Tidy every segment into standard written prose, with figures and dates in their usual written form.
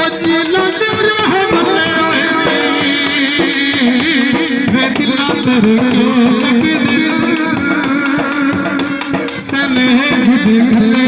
जिला तेरे है बल्ले वे दिला तेरे के लगे सने जिदे गले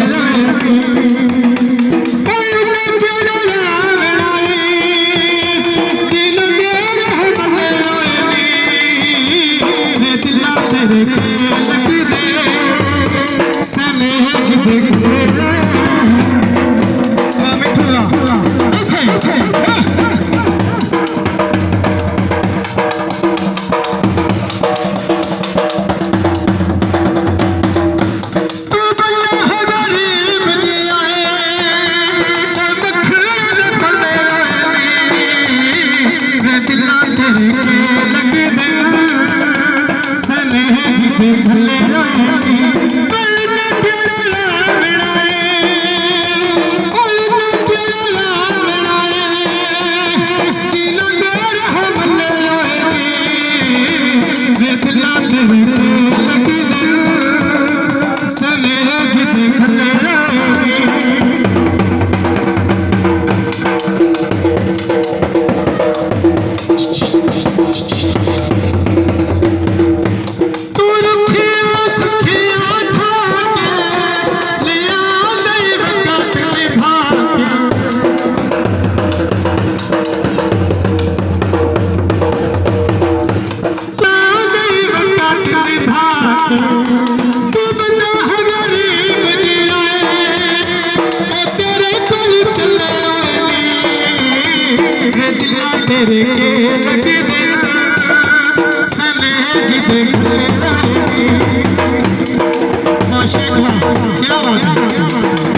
तेरे के लगे सने जिदे गले माशाअल्लाह क्या बात है।